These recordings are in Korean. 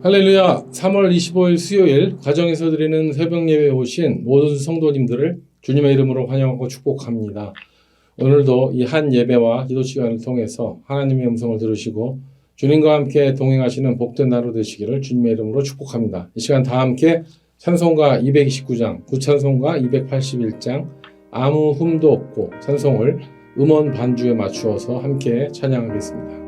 할렐루야. 3월 25일 수요일 가정에서 드리는 새벽 예배에 오신 모든 성도님들을 주님의 이름으로 환영하고 축복합니다. 오늘도 이 한 예배와 기도 시간을 통해서 하나님의 음성을 들으시고 주님과 함께 동행하시는 복된 하루 되시기를 주님의 이름으로 축복합니다. 이 시간 다 함께 찬송가 229장, 구찬송가 281장, 아무 흠도 없고 찬송을 음원 반주에 맞추어서 함께 찬양하겠습니다.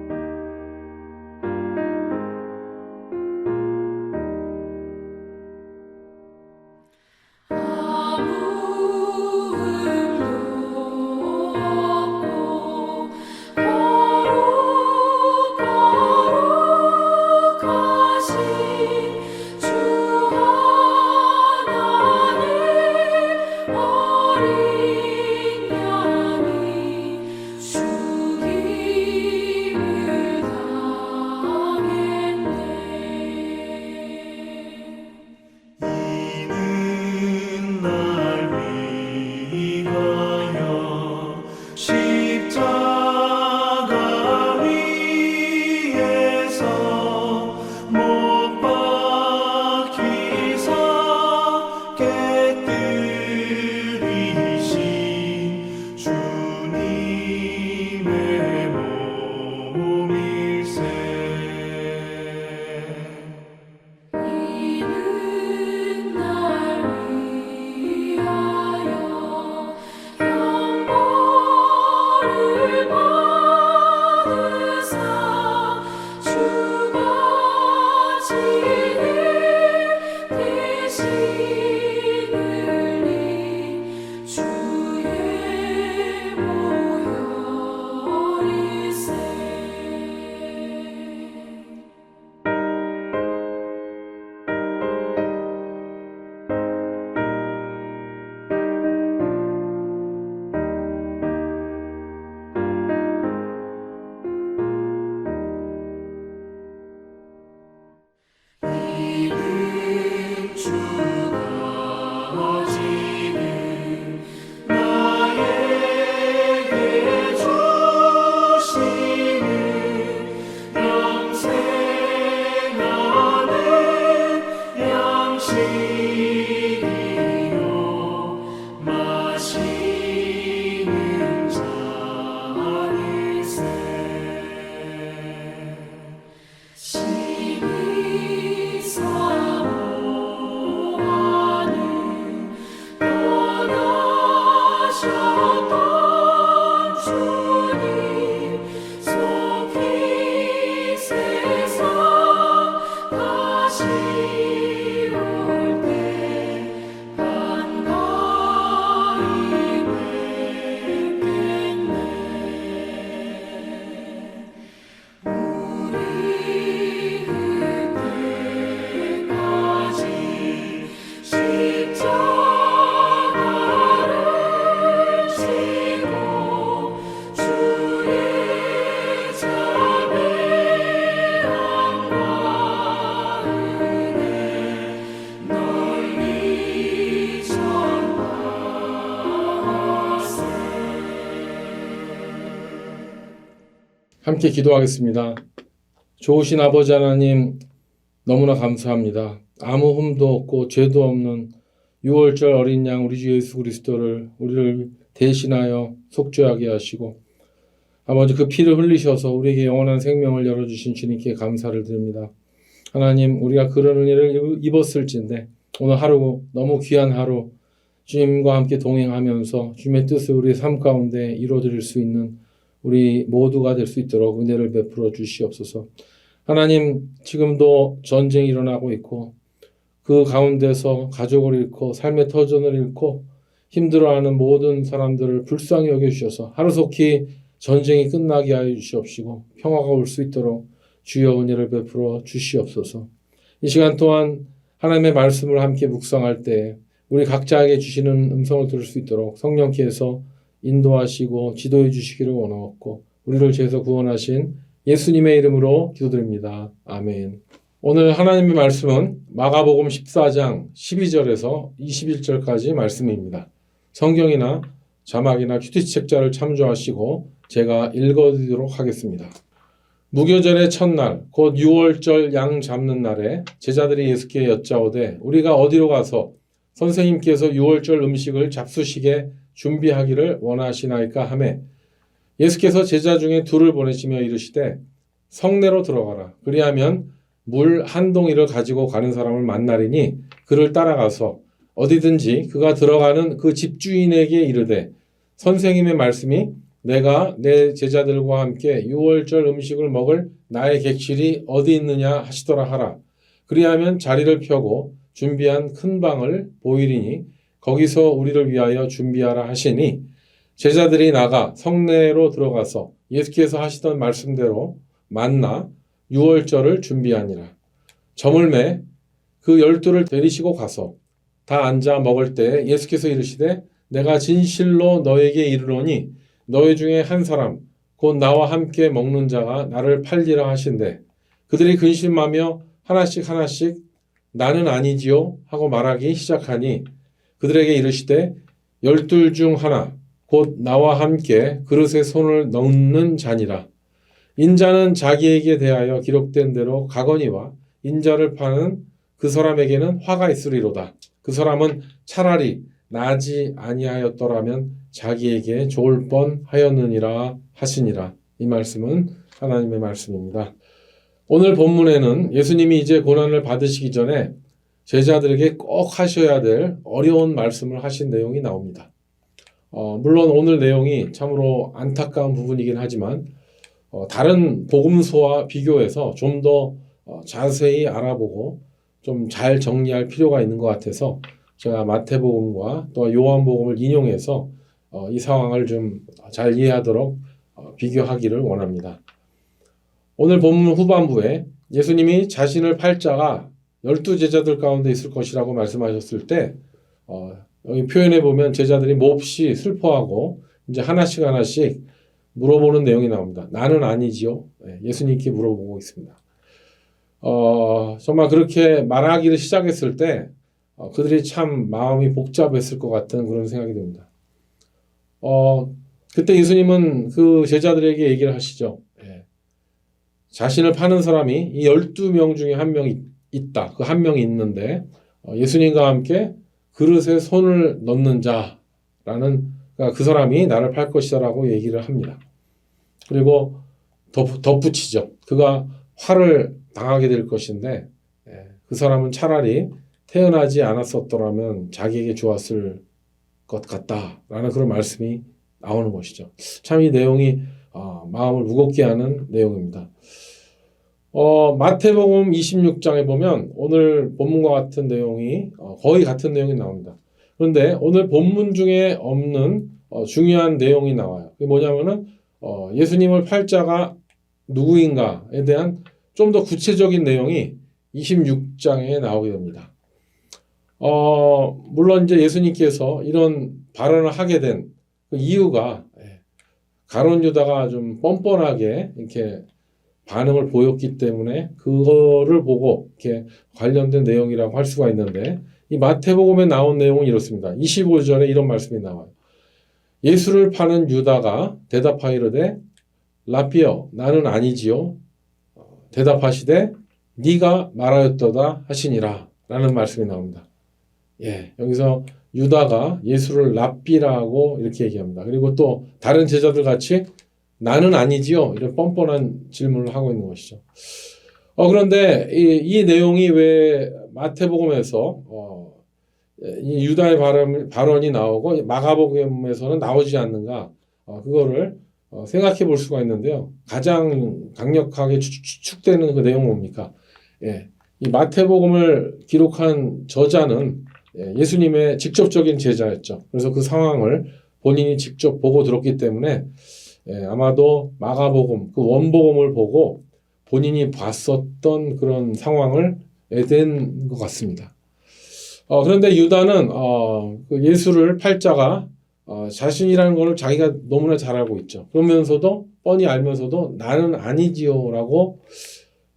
함께 기도하겠습니다. 좋으신 아버지 하나님, 너무나 감사합니다. 아무 흠도 없고 죄도 없는 6월절 어린 양 우리 주 예수 그리스도를 우리를 대신하여 속죄하게 하시고 아버지 그 피를 흘리셔서 우리에게 영원한 생명을 열어주신 주님께 감사를 드립니다. 하나님, 우리가 그런 은혜를 입었을진데 오늘 하루 너무 귀한 하루 주님과 함께 동행하면서 주님의 뜻을 우리 삶 가운데 이루어드릴 수 있는 우리 모두가 될 수 있도록 은혜를 베풀어 주시옵소서. 하나님, 지금도 전쟁이 일어나고 있고 그 가운데서 가족을 잃고 삶의 터전을 잃고 힘들어하는 모든 사람들을 불쌍히 여겨주셔서 하루속히 전쟁이 끝나게 하여 주시옵시고 평화가 올 수 있도록 주여 은혜를 베풀어 주시옵소서. 이 시간 동안 하나님의 말씀을 함께 묵상할 때 우리 각자에게 주시는 음성을 들을 수 있도록 성령께서 인도하시고 지도해 주시기를 원하옵고 우리를 죄에서 구원하신 예수님의 이름으로 기도드립니다. 아멘. 오늘 하나님의 말씀은 마가복음 14장 12절에서 21절까지 말씀입니다. 성경이나 자막이나 큐티 책자를 참조하시고 제가 읽어드리도록 하겠습니다. 무교절의 첫날 곧 유월절 양 잡는 날에 제자들이 예수께 여짜오되 우리가 어디로 가서 선생님께서 유월절 음식을 잡수시게 준비하기를 원하시나이까 하매 예수께서 제자 중에 둘을 보내시며 이르시되 성내로 들어가라. 그리하면 물 한 동이를 가지고 가는 사람을 만나리니 그를 따라가서 어디든지 그가 들어가는 그 집주인에게 이르되 선생님의 말씀이 내가 내 제자들과 함께 유월절 음식을 먹을 나의 객실이 어디 있느냐 하시더라 하라. 그리하면 자리를 펴고 준비한 큰 방을 보이리니 거기서 우리를 위하여 준비하라 하시니 제자들이 나가 성내로 들어가서 예수께서 하시던 말씀대로 만나 유월절을 준비하니라. 저물매 그 12를 데리시고 가서 다 앉아 먹을 때 예수께서 이르시되 내가 진실로 너에게 이르노니 너희 중에 한 사람 곧 나와 함께 먹는 자가 나를 팔리라 하신대 그들이 근심하며 하나씩 나는 아니지요 하고 말하기 시작하니 그들에게 이르시되 12 중 하나 곧 나와 함께 그릇에 손을 넣는 자니라. 인자는 자기에게 대하여 기록된 대로 가거니와 인자를 파는 그 사람에게는 화가 있으리로다. 그 사람은 차라리 나지 아니하였더라면 자기에게 좋을 뻔하였느니라 하시니라. 이 말씀은 하나님의 말씀입니다. 오늘 본문에는 예수님이 이제 고난을 받으시기 전에 제자들에게 꼭 하셔야 될 어려운 말씀을 하신 내용이 나옵니다. 물론 오늘 내용이 참으로 안타까운 부분이긴 하지만 다른 복음서와 비교해서 좀 더 자세히 알아보고 좀 잘 정리할 필요가 있는 것 같아서 제가 마태복음과 또 요한복음을 인용해서 이 상황을 좀 잘 이해하도록 비교하기를 원합니다. 오늘 본문 후반부에 예수님이 자신을 팔 자가 12제자들 가운데 있을 것이라고 말씀하셨을 때 여기 표현해 보면 제자들이 몹시 슬퍼하고 이제 하나씩 물어보는 내용이 나옵니다. 나는 아니지요? 예수님께 물어보고 있습니다. 정말 그렇게 말하기를 시작했을 때 그들이 참 마음이 복잡했을 것 같은 그런 생각이 듭니다. 그때 예수님은 그 제자들에게 얘기를 하시죠. 자신을 파는 사람이 이 12명 중에 한 명이 있다. 그 한 명이 있는데 예수님과 함께 그릇에 손을 넣는 자라는 그러니까 그 사람이 나를 팔 것이다라고 얘기를 합니다. 그리고 덧붙이죠. 그가 화를 당하게 될 것인데 그 사람은 차라리 태어나지 않았었더라면 자기에게 좋았을 것 같다라는 그런 말씀이 나오는 것이죠. 참 이 내용이 마음을 무겁게 하는 내용입니다. 마태복음 26장에 보면 오늘 본문과 같은 내용이 거의 같은 내용이 나옵니다. 그런데 오늘 본문 중에 없는 중요한 내용이 나와요. 그게 뭐냐면은 예수님을 팔 자가 누구인가에 대한 좀 더 구체적인 내용이 26장에 나오게 됩니다. 물론 이제 예수님께서 이런 발언을 하게 된 그 이유가 가룟 유다가 좀 뻔뻔하게 이렇게 반응을 보였기 때문에 그거를 보고 이렇게 관련된 내용이라고 할 수가 있는데 이 마태복음에 나온 내용은 이렇습니다. 25절에 이런 말씀이 나와요. 예수를 파는 유다가 대답하이르되 라삐어 나는 아니지요. 대답하시되 네가 말하였도다 하시니라 라는 말씀이 나옵니다. 여기서 유다가 예수를 랍비라고 이렇게 얘기합니다. 그리고 또 다른 제자들 같이 나는 아니지요. 이런 뻔뻔한 질문을 하고 있는 것이죠. 그런데 이 내용이 왜 마태복음에서 이 유다의 발언이 나오고 마가복음에서는 나오지 않는가? 그거를 생각해 볼 수가 있는데요. 가장 강력하게 추측되는 그 내용은 뭡니까? 이 마태복음을 기록한 저자는 예수님의 직접적인 제자였죠. 그래서 그 상황을 본인이 직접 보고 들었기 때문에 아마도 마가복음, 그 원복음을 보고 본인이 봤었던 그런 상황을 된 것 같습니다. 그런데 유다는 그 예수를 팔 자가 자신이라는 걸 자기가 너무나 잘 알고 있죠. 그러면서도 뻔히 알면서도 나는 아니지요라고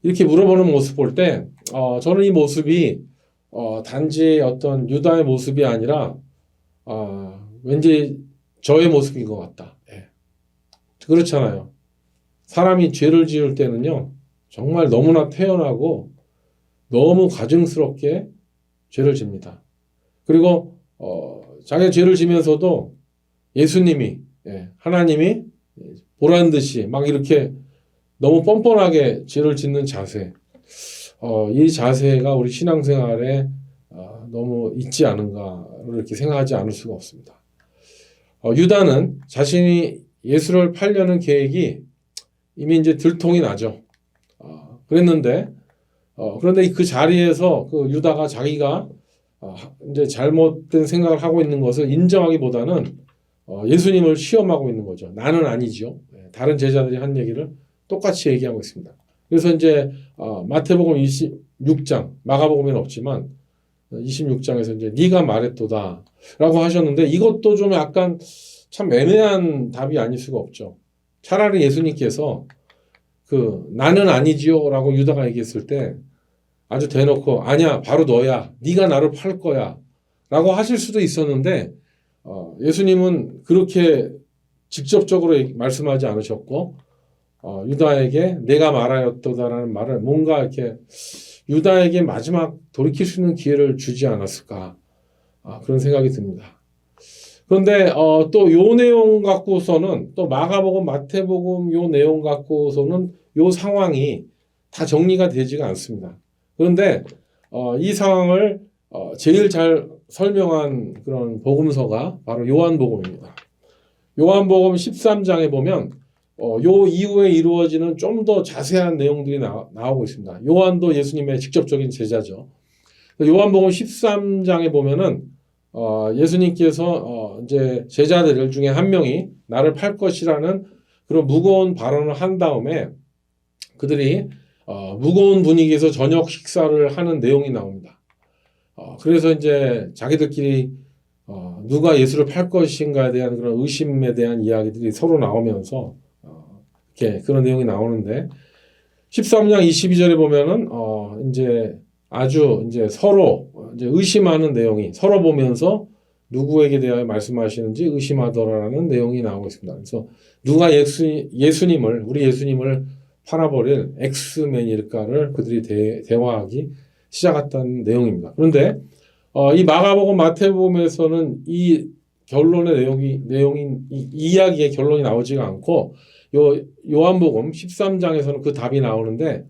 이렇게 물어보는 모습 볼 때, 저는 이 모습이 단지 어떤 유다의 모습이 아니라 왠지 저의 모습인 것 같다. 예. 그렇잖아요. 사람이 죄를 지을 때는요, 정말 너무나 태연하고 너무 가증스럽게 죄를 집니다. 그리고 자기 죄를 지면서도 예수님이, 하나님이 보란 듯이 막 이렇게 너무 뻔뻔하게 죄를 짓는 자세, 이 자세가 우리 신앙생활에 너무 있지 않은가를 이렇게 생각하지 않을 수가 없습니다. 유다는 자신이 예수를 팔려는 계획이 이미 이제 들통이 나죠. 그랬는데, 그런데 그 자리에서 그 유다가 자기가 이제 잘못된 생각을 하고 있는 것을 인정하기보다는 예수님을 시험하고 있는 거죠. 나는 아니죠. 다른 제자들이 한 얘기를 똑같이 얘기하고 있습니다. 그래서 이제 마태복음 26장, 마가복음에는 없지만 26장에서 이제 네가 말했도다라고 하셨는데 이것도 좀 약간 참 애매한 답이 아닐 수가 없죠. 차라리 예수님께서 그 나는 아니지요라고 유다가 얘기했을 때 아주 대놓고 아니야 바로 너야 네가 나를 팔 거야라고 하실 수도 있었는데 예수님은 그렇게 직접적으로 말씀하지 않으셨고 유다에게 내가 말하였도다라는 말을 뭔가 이렇게 유다에게 마지막 돌이킬 수 있는 기회를 주지 않았을까 그런 생각이 듭니다. 그런데 또 요 내용 갖고서는 또 마가복음, 마태복음 요 내용 갖고서는 요 상황이 다 정리가 되지가 않습니다. 그런데 이 상황을 제일 잘 설명한 그런 복음서가 바로 요한복음입니다. 요한복음 13장에 보면 요 이후에 이루어지는 좀 더 자세한 내용들이 나오고 있습니다. 요한도 예수님의 직접적인 제자죠. 요한복음 13장에 보면은 예수님께서 이제 제자들 중에 한 명이 나를 팔 것이라는 그런 무거운 발언을 한 다음에 그들이 무거운 분위기에서 저녁 식사를 하는 내용이 나옵니다. 그래서 이제 자기들끼리 누가 예수를 팔 것인가에 대한 그런 의심에 대한 이야기들이 서로 나오면서 이렇게 그런 내용이 나오는데 13장 22절에 보면은 이제 아주 이제 서로 이제 의심하는 내용이 서로 보면서 누구에게 대하여 말씀하시는지 의심하더라라는 내용이 나오고 있습니다. 그래서 누가 예수님을 우리 예수님을 팔아버릴 엑스맨일까를 그들이 대화하기 시작했다는 내용입니다. 그런데 이 마가복음 마태복음에서는 이 결론의 내용인 이 이야기의 결론이 나오지가 않고 요한복음 13장에서는 그 답이 나오는데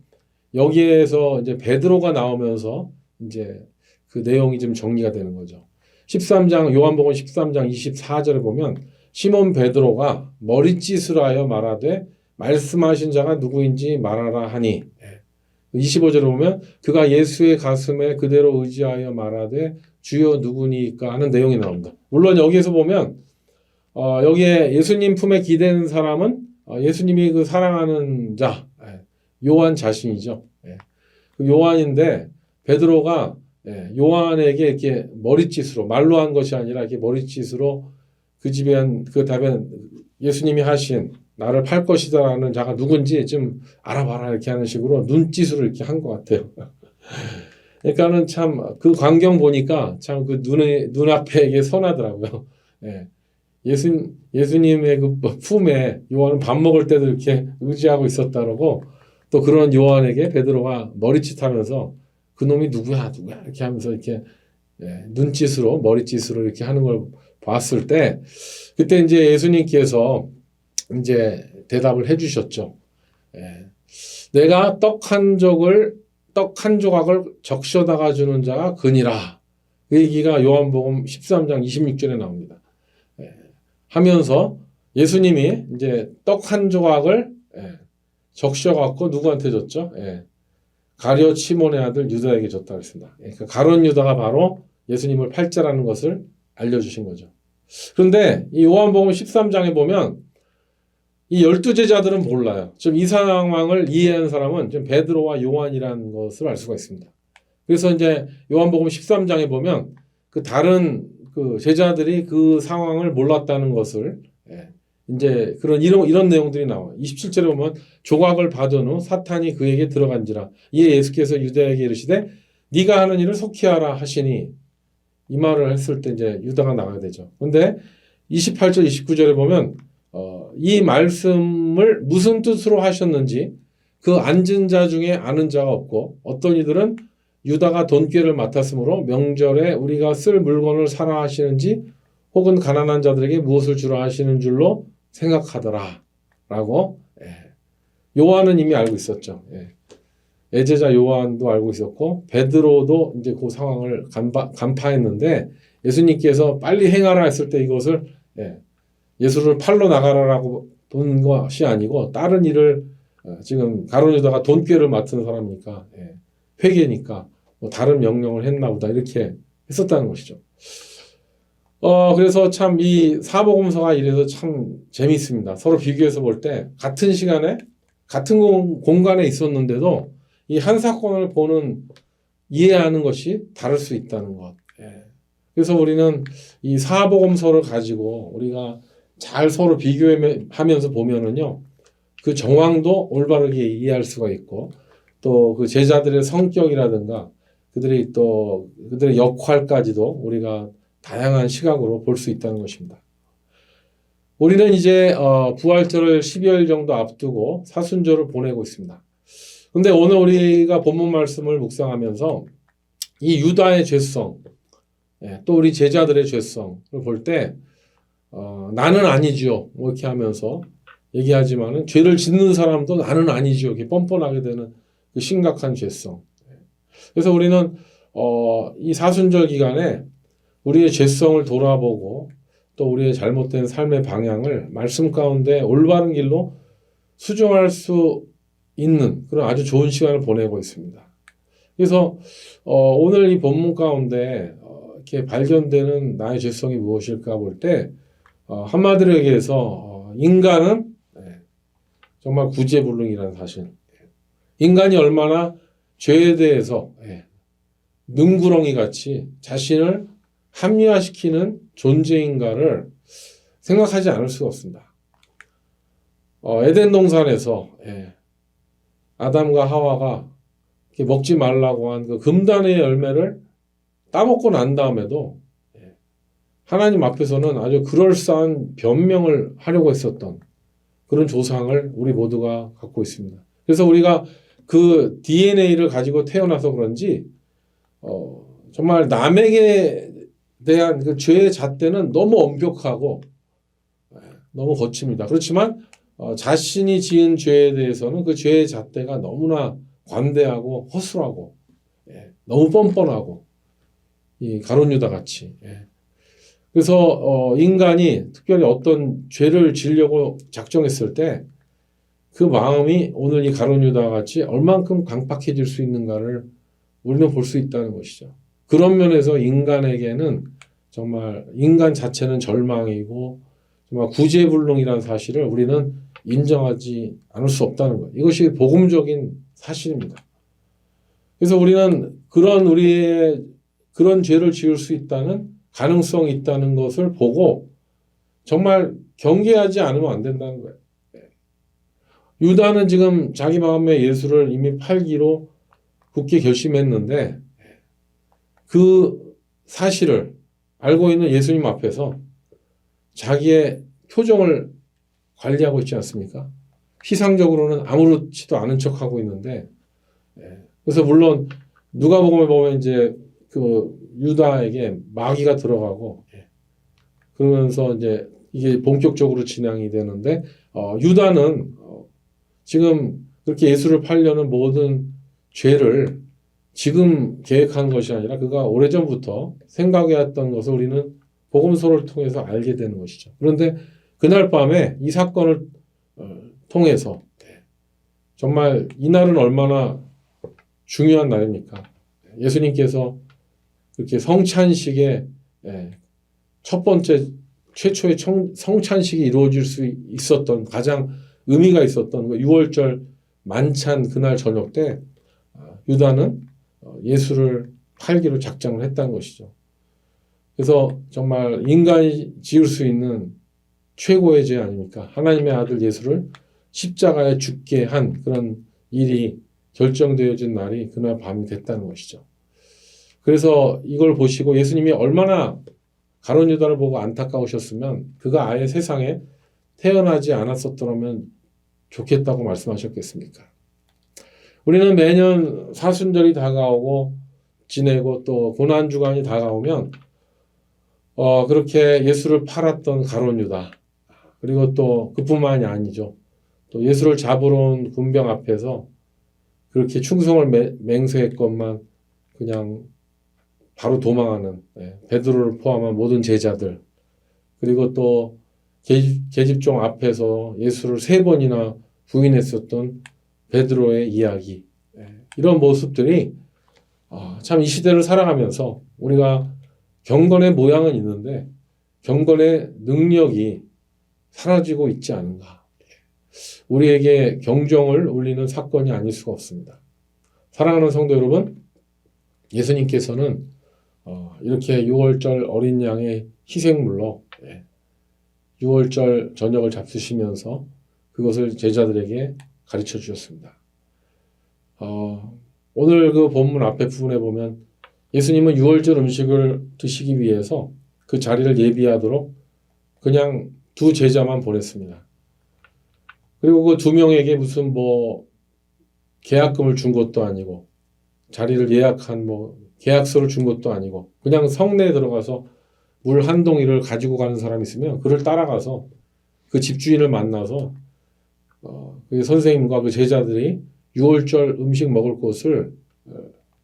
여기에서 이제 베드로가 나오면서 이제 그 내용이 좀 정리가 되는 거죠. 요한복음 13장 24절에 보면 시몬 베드로가 머리짓으로 하여 말하되 말씀하신 자가 누구인지 말하라 하니 25절에 보면 그가 예수의 가슴에 그대로 의지하여 말하되 주여 누구니까 하는 내용이 나옵니다. 물론 여기에서 보면 여기에 예수님 품에 기대는 사람은 예수님이 그 사랑하는 자 요한 자신이죠. 그 요한인데 베드로가 요한에게 이렇게 머리짓으로 말로 한 것이 아니라 이렇게 머리짓으로 그 답에 예수님이 하신 나를 팔 것이다라는 자가 누군지 좀 알아봐라 이렇게 하는 식으로 눈짓으로 이렇게 한 것 같아요. 그러니까는 참 그 광경 보니까 참 그 눈앞에 이게 선하더라고요. 예수님의 그 품에 요한은 밥 먹을 때도 이렇게 의지하고 있었다라고 또 그런 요한에게 베드로가 머리짓하면서 그놈이 누구야 이렇게 하면서 이렇게 눈짓으로 머리짓으로 이렇게 하는 걸 봤을 때 그때 이제 예수님께서 이제 대답을 해주셨죠. 내가 떡 한 조각을 적셔다가 주는 자가 그니라. 그 얘기가 요한복음 13장 26절에 나옵니다. 하면서 예수님이 이제 떡 한 조각을 적셔갖고 누구한테 줬죠? 가룟 시몬의 아들 유다에게 줬다 그랬습니다. 그 가룟 유다가 바로 예수님을 팔자라는 것을 알려주신 거죠. 그런데 이 요한복음 13장에 보면 이 12제자들은 몰라요. 좀 이 상황을 이해하는 사람은 좀 베드로와 요한이라는 것을 알 수가 있습니다. 그래서 이제 요한복음 13장에 보면 그 다른 그 제자들이 그 상황을 몰랐다는 것을 이제 이런 내용들이 나와요. 27절에 보면 조각을 받은 후 사탄이 그에게 들어간지라. 이에 예수께서 유다에게 이르시되 네가 하는 일을 속히 하라 하시니, 이 말을 했을 때 이제 유다가 나가야 되죠. 근데 28절, 29절에 보면 이 말씀을 무슨 뜻으로 하셨는지 그 앉은 자 중에 아는 자가 없고, 어떤 이들은 유다가 돈꾀를 맡았으므로 명절에 우리가 쓸 물건을 사라 하시는지 혹은 가난한 자들에게 무엇을 주라 하시는 줄로 생각하더라 라고. 요한은 이미 알고 있었죠. 애제자 요한도 알고 있었고 베드로도 이제 그 상황을 간파했는데, 예수님께서 빨리 행하라 했을 때 이것을 예수를 팔러 나가라라고 본 것이 아니고 다른 일을, 지금 가룟 유다가 돈꾀를 맡은 사람이니까 회개니까 뭐 다른 명령을 했나 보다 이렇게 했었다는 것이죠. 그래서 참 이 사복음서가 이래서 참 재미있습니다. 서로 비교해서 볼 때 같은 시간에 같은 공간에 있었는데도 이 한 사건을 보는, 이해하는 것이 다를 수 있다는 것. 그래서 우리는 이 사복음서를 가지고 우리가 잘 서로 비교하면서 보면은요, 그 정황도 올바르게 이해할 수가 있고, 또 그 제자들의 성격이라든가 그들의 역할까지도 우리가 다양한 시각으로 볼 수 있다는 것입니다. 우리는 이제 부활절을 10여일 정도 앞두고 사순절을 보내고 있습니다. 근데 오늘 우리가 본문 말씀을 묵상하면서 이 유다의 죄성, 또 우리 제자들의 죄성을 볼 때 나는 아니지요 뭐 이렇게 하면서 얘기하지만은 죄를 짓는 사람도 나는 아니지요 이렇게 뻔뻔하게 되는 그 심각한 죄성. 그래서 우리는 이 사순절 기간에 우리의 죄성을 돌아보고 또 우리의 잘못된 삶의 방향을 말씀 가운데 올바른 길로 수정할 수 있는 그런 아주 좋은 시간을 보내고 있습니다. 그래서 오늘 이 본문 가운데 이렇게 발견되는 나의 죄성이 무엇일까 볼 때, 한마디로 얘기해서 인간은 정말 구제불능이라는 사실. 인간이 얼마나 죄에 대해서 능구렁이 같이 자신을 합리화시키는 존재인가를 생각하지 않을 수가 없습니다. 에덴 동산에서 아담과 하와가 먹지 말라고 한 그 금단의 열매를 따먹고 난 다음에도 하나님 앞에서는 아주 그럴싸한 변명을 하려고 했었던 그런 조상을 우리 모두가 갖고 있습니다. 그래서 우리가 그 DNA를 가지고 태어나서 그런지 정말 남에게 대한 그 죄의 잣대는 너무 엄격하고 너무 거칩니다. 그렇지만 자신이 지은 죄에 대해서는 그 죄의 잣대가 너무나 관대하고 허술하고 너무 뻔뻔하고 이 가룟 유다 같이. 그래서 인간이 특별히 어떤 죄를 지으려고 작정했을 때 그 마음이 오늘 이 가룟 유다 같이 얼만큼 강팍해질 수 있는가를 우리는 볼 수 있다는 것이죠. 그런 면에서 인간에게는 정말 인간 자체는 절망이고 정말 구제불능이라는 사실을 우리는 인정하지 않을 수 없다는 거예요. 이것이 복음적인 사실입니다. 그래서 우리는 우리의 그런 죄를 지을 수 있다는 가능성이 있다는 것을 보고 정말 경계하지 않으면 안 된다는 거예요. 유다는 지금 자기 마음에 예수를 이미 팔기로 굳게 결심했는데 그 사실을 알고 있는 예수님 앞에서 자기의 표정을 관리하고 있지 않습니까? 피상적으로는 아무렇지도 않은 척하고 있는데, 그래서 물론 누가복음에 보면 이제 그 유다에게 마귀가 들어가고 그러면서 이제 이게 본격적으로 진행이 되는데, 유다는 지금 그렇게 예수를 팔려는 모든 죄를 지금 계획한 것이 아니라 그가 오래전부터 생각해왔던 것을 우리는 복음서를 통해서 알게 되는 것이죠. 그런데 그날 밤에 이 사건을 통해서 정말 이날은 얼마나 중요한 날입니까? 예수님께서 그렇게 성찬식에 첫 번째 최초의 성찬식이 이루어질 수 있었던 가장 의미가 있었던 6월절 만찬 그날 저녁 때 유다는 예수를 팔기로 작정을 했다는 것이죠. 그래서 정말 인간이 지을 수 있는 최고의 죄 아닙니까? 하나님의 아들 예수를 십자가에 죽게 한 그런 일이 결정되어진 날이 그날 밤이 됐다는 것이죠. 그래서 이걸 보시고 예수님이 얼마나 가룟 유다를 보고 안타까우셨으면 그가 아예 세상에 태어나지 않았었더라면 좋겠다고 말씀하셨겠습니까? 우리는 매년 사순절이 다가오고 지내고 또 고난주간이 다가오면 그렇게 예수를 팔았던 가룟 유다 그리고 또 그뿐만이 아니죠. 또 예수를 잡으러 온 군병 앞에서 그렇게 충성을 맹세했건만 그냥 바로 도망하는 베드로를 포함한 모든 제자들 그리고 또 계집종 앞에서 예수를 3번이나 부인했었던 베드로의 이야기 이런 모습들이 참 이 시대를 살아가면서 우리가 경건의 모양은 있는데 경건의 능력이 사라지고 있지 않은가. 우리에게 경종을 울리는 사건이 아닐 수가 없습니다. 사랑하는 성도 여러분, 예수님께서는 이렇게 6월절 어린 양의 희생물로 6월절 저녁을 잡수시면서 그것을 제자들에게 가르쳐 주셨습니다. 오늘 그 본문 앞에 부분에 보면 예수님은 6월절 음식을 드시기 위해서 그 자리를 예비하도록 그냥 2 제자만 보냈습니다. 그리고 그 2명에게 무슨 계약금을 준 것도 아니고 자리를 예약한 계약서를 준 것도 아니고 그냥 성내에 들어가서 물 1동이를 가지고 가는 사람이 있으면 그를 따라가서 그 집주인을 만나서 그 선생님과 그 제자들이 6월절 음식 먹을 곳을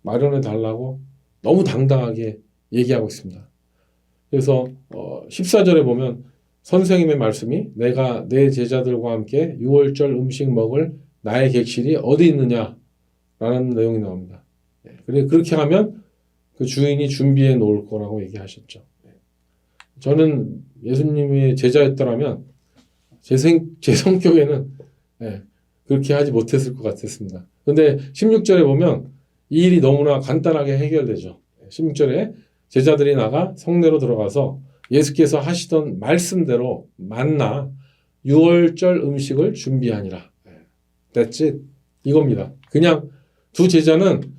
마련해 달라고 너무 당당하게 얘기하고 있습니다. 그래서 14절에 보면 선생님의 말씀이 내가 내 제자들과 함께 6월절 음식 먹을 나의 객실이 어디 있느냐라는 내용이 나옵니다. 그렇게 하면 그 주인이 준비해 놓을 거라고 얘기하셨죠. 저는 예수님의 제자였더라면 제 성격에는 그렇게 하지 못했을 것 같았습니다. 그런데 16절에 보면 이 일이 너무나 간단하게 해결되죠. 16절에 제자들이 나가 성내로 들어가서 예수께서 하시던 말씀대로 만나 6월절 음식을 준비하니라. That's it. 이겁니다. 그냥 2 제자는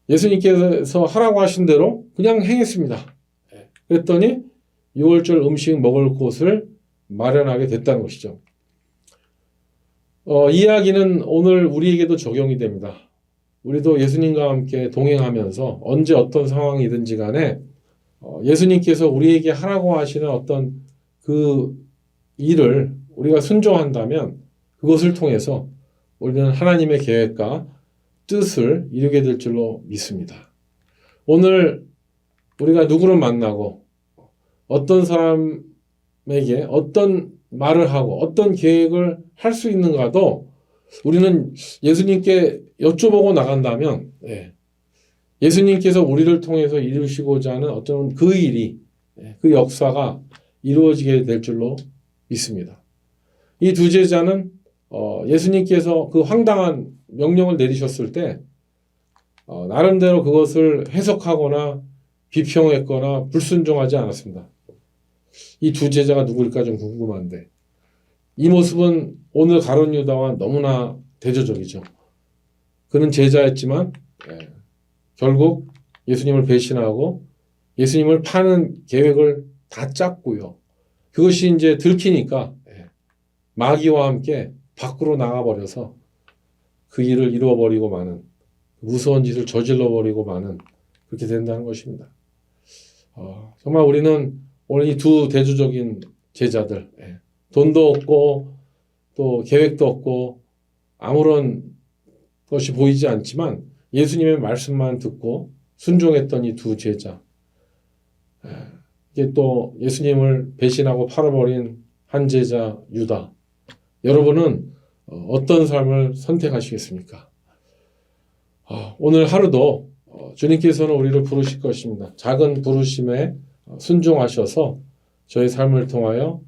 예수님께서 하라고 하신 대로 그냥 행했습니다. 그랬더니 6월절 음식 먹을 곳을 마련하게 됐다는 것이죠. 이 이야기는 오늘 우리에게도 적용이 됩니다. 우리도 예수님과 함께 동행하면서 언제 어떤 상황이든지 간에 예수님께서 우리에게 하라고 하시는 어떤 그 일을 우리가 순종한다면 그것을 통해서 우리는 하나님의 계획과 뜻을 이루게 될 줄로 믿습니다. 오늘 우리가 누구를 만나고 어떤 사람에게 어떤 말을 하고 어떤 계획을 할 수 있는가도 우리는 예수님께 여쭤보고 나간다면 예수님께서 우리를 통해서 이루시고자 하는 어떤 그 일이 그 역사가 이루어지게 될 줄로 믿습니다. 이 2 제자는 예수님께서 그 황당한 명령을 내리셨을 때 나름대로 그것을 해석하거나 비평했거나 불순종하지 않았습니다. 이 2 제자가 누구일까 좀 궁금한데 이 모습은 오늘 가룟 유다와 너무나 대조적이죠. 그는 제자였지만 결국 예수님을 배신하고 예수님을 파는 계획을 다 짰고요. 그것이 이제 들키니까 마귀와 함께 밖으로 나가버려서 그 일을 이루어버리고 마는 무서운 짓을 저질러버리고 마는 그렇게 된다는 것입니다. 정말 우리는 오늘 이 2 대조적인 제자들 돈도 없고 또 계획도 없고 아무런 것이 보이지 않지만 예수님의 말씀만 듣고 순종했던 이 2 제자 이게 또 예수님을 배신하고 팔아버린 한 제자 유다 여러분은 어떤 삶을 선택하시겠습니까? 오늘 하루도 주님께서는 우리를 부르실 것입니다. 작은 부르심에 순종하셔서 저의 삶을 통하여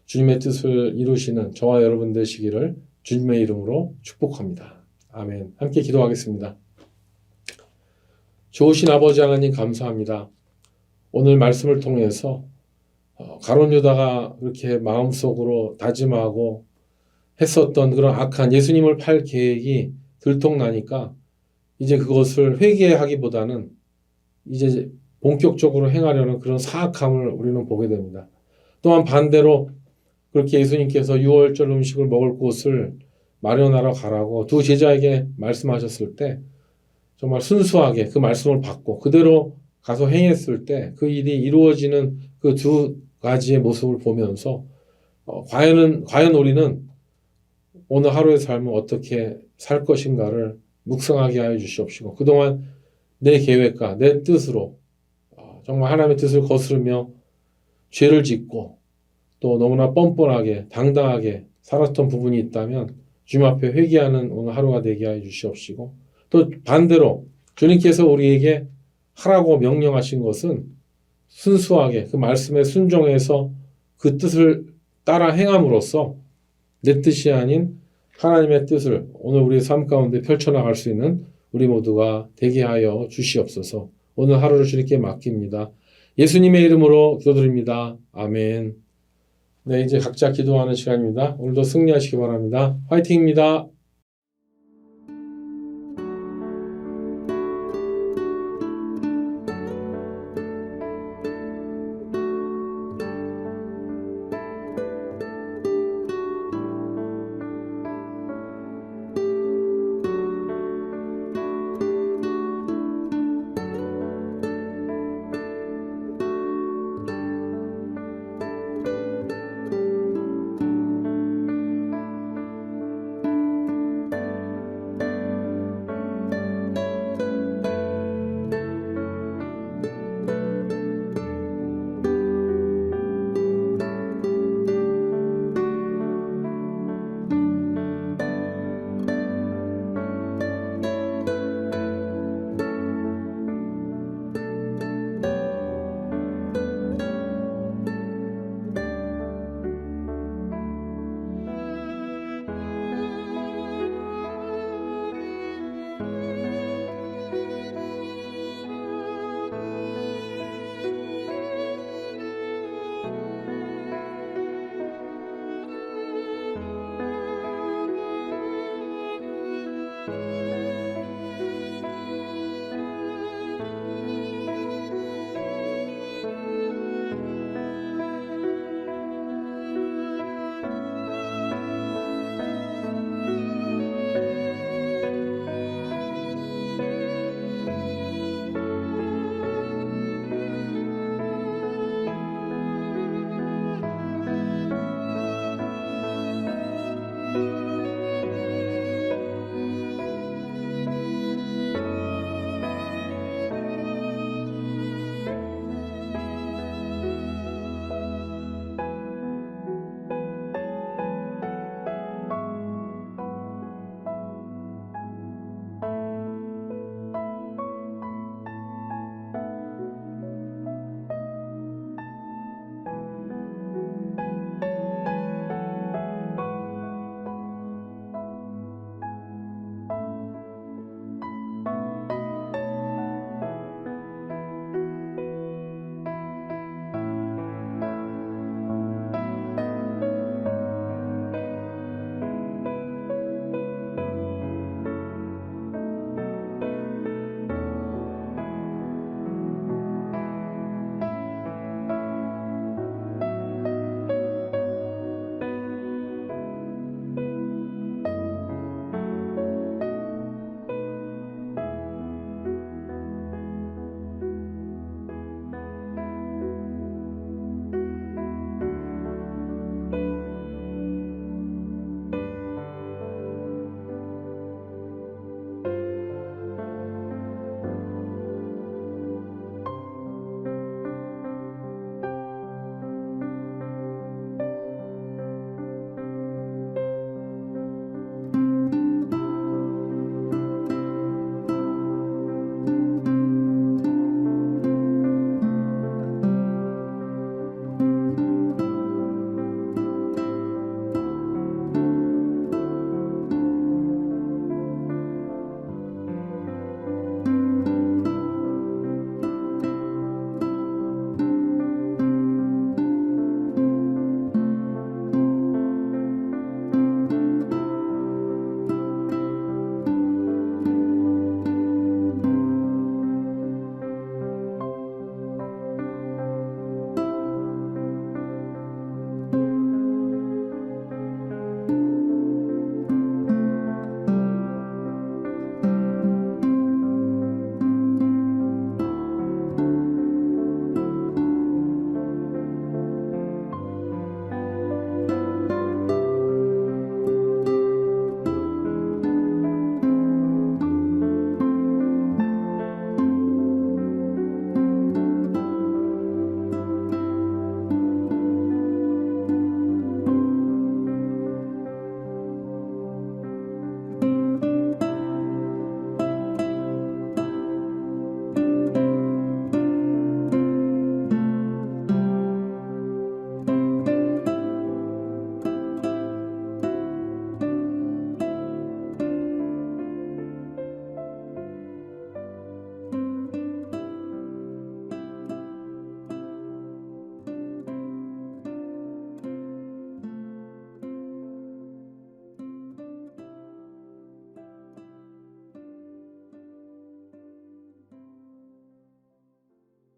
주님의 뜻을 이루시는 저와 여러분 되시기를 주님의 이름으로 축복합니다. 아멘. 함께 기도하겠습니다. 좋으신 아버지 하나님 감사합니다. 오늘 말씀을 통해서 가룟 유다가 그렇게 마음속으로 다짐하고 했었던 그런 악한 예수님을 팔 계획이 들통나니까 이제 그것을 회개하기보다는 이제 본격적으로 행하려는 그런 사악함을 우리는 보게 됩니다. 또한 반대로 그렇게 예수님께서 유월절 음식을 먹을 곳을 마련하러 가라고 두 제자에게 말씀하셨을 때 정말 순수하게 그 말씀을 받고 그대로 가서 행했을 때 그 일이 이루어지는 그 두 가지의 모습을 보면서 과연 우리는 오늘 하루의 삶을 어떻게 살 것인가를 묵상하게 하여 주시옵시고 그동안 내 계획과 내 뜻으로 정말 하나님의 뜻을 거스르며 죄를 짓고 또 너무나 뻔뻔하게 당당하게 살았던 부분이 있다면 주님 앞에 회개하는 오늘 하루가 되게 하여 주시옵시고 또 반대로 주님께서 우리에게 하라고 명령하신 것은 순수하게 그 말씀에 순종해서 그 뜻을 따라 행함으로써 내 뜻이 아닌 하나님의 뜻을 오늘 우리의 삶 가운데 펼쳐나갈 수 있는 우리 모두가 되게 하여 주시옵소서. 오늘 하루를 주님께 맡깁니다. 예수님의 이름으로 기도드립니다. 아멘. 네, 이제 각자 기도하는 시간입니다. 오늘도 승리하시기 바랍니다. 화이팅입니다.